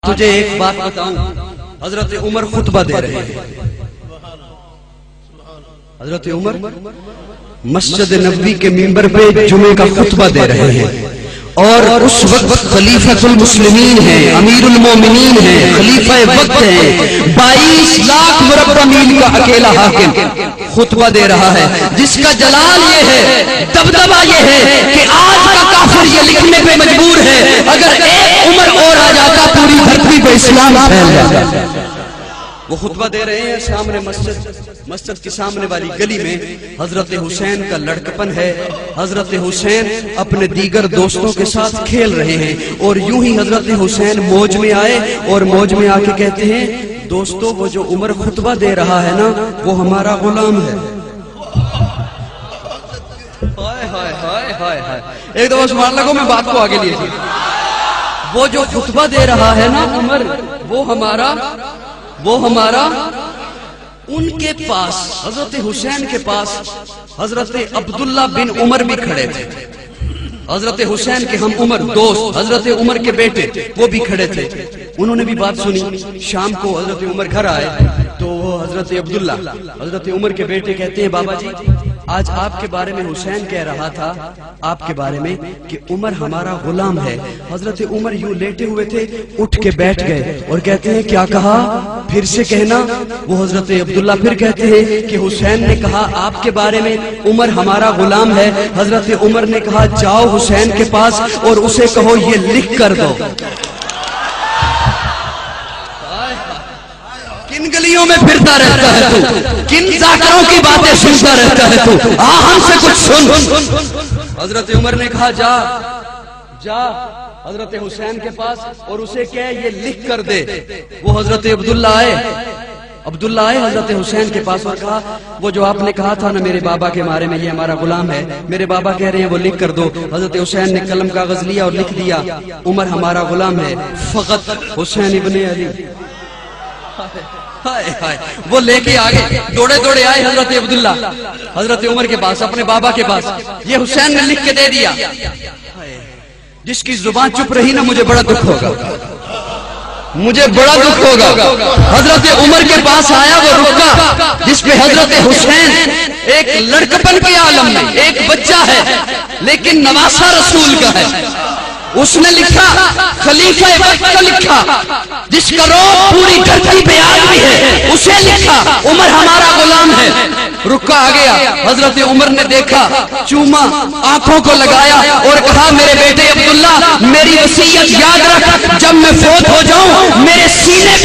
تجھے ایک بات بتاؤں، حضرت عمر خطبہ دے رہے ہیں. حضرت عمر مسجد نبوی کے منبر پہ جمعے کا خطبہ دے رہے ہیں، اور اس وقت خلیفۃ المسلمین ہیں، امیر المومنین ہیں، خلیفہ وقت ہیں. 22 لاکھ مربع میل کا اکیلا حاکم خطبہ دے رہا ہے، جس کا جلال یہ ہے، دبدبہ یہ ہے کہ آج کا کافر یہ لکھنے پہ مجبور ہے اگر ایک عمر اور آ جاتا پوری دھرتی پہ اسلام پھیل جاتا. وہ خطبہ دے رہے ہیں سامنے مسجد کے سامنے والی گلی میں. حضرت حسین کا لڑکپن ہے. حضرت حسین اپنے دیگر دوستوں کے ساتھ کھیل رہے ہیں، اور یوں ہی حضرت حسین موج میں آئے اور موج میں آ کے کہتے ہیں، دوستو وہ جو عمر خطبہ دے رہا ہے نا وہ ہمارا غلام ہے. ایک دفعہ سبحان اللہ کو میں بات کو آگے لیے تھی. وہ جو خطبہ دے رہا ہے نا عمر، وہ ہمارا ان کے پاس، حضرت حسین کے پاس حضرت عبداللہ بن عمر بھی کھڑے تھے. حضرت حسین کے ہم عمر دوست حضرت عمر کے بیٹے وہ بھی کھڑے تھے. انہوں نے بھی بات سنی. شام کو حضرت عمر گھر آئے تو وہ حضرت عبداللہ حضرت عمر کے بیٹے کہتے ہیں، بابا جی آج آپ کے بارے میں حسین کہہ رہا تھا آپ کے بارے میں کہ عمر ہمارا غلام ہے. حضرت عمر یوں لیٹے ہوئے تھے، اٹھ کے بیٹھ گئے اور کہتے ہیں، کیا کہا؟ پھر سے کہنا. وہ حضرت عبداللہ پھر کہتے ہیں کہ حسین نے کہا آپ کے بارے میں عمر ہمارا غلام ہے. حضرت عمر نے کہا جاؤ حسین کے پاس اور اسے کہو یہ لکھ کر دو. کن گلیوں میں پھرتا رہتا ہے تو، کن ذاکروں کی باتیں سنتا رہتا ہے تو، ہم سے کچھ سن. حضرت عمر نے کہا جا حضرت حسین کے پاس اور اسے کہے یہ لکھ کر دے. وہ حضرت عبداللہ آئے حضرت حسین کے پاس اور کہا وہ جو آپ نے کہا تھا نا میرے بابا کے بارے میں یہ ہمارا غلام ہے، میرے بابا کہہ رہے ہیں وہ لکھ کر دو. حضرت حسین نے قلم کاغذ لیا اور لکھ دیا، عمر ہمارا غلام ہے فقط حسین ابن علی. وہ لے کے آگے دوڑے آئے حضرت عبداللہ حضرت عمر کے پاس، اپنے بابا کے پاس. یہ حسین نے لکھ کے دے دیا. جس کی زبان چپ رہی نا مجھے بڑا دکھ ہوگا. حضرت عمر کے پاس آیا وہ رکا جس پہ حضرت حسین ایک لڑکپن کے عالم میں ایک بچہ ہے لیکن نواسہ رسول کا ہے. اس نے لکھا خلیفہ وقت کا لکھا، جس کا روح پوری دھرتی پہ آدمی ہے اسے لکھا عمر ہمارا غلام ہے. رکا آ گیا. حضرت عمر نے دیکھا، چوما، آنکھوں کو لگایا اور کہا میرے بیٹے عبداللہ میری وصیت یاد رکھ، جب میں فوت ہو جاؤں میرے سینے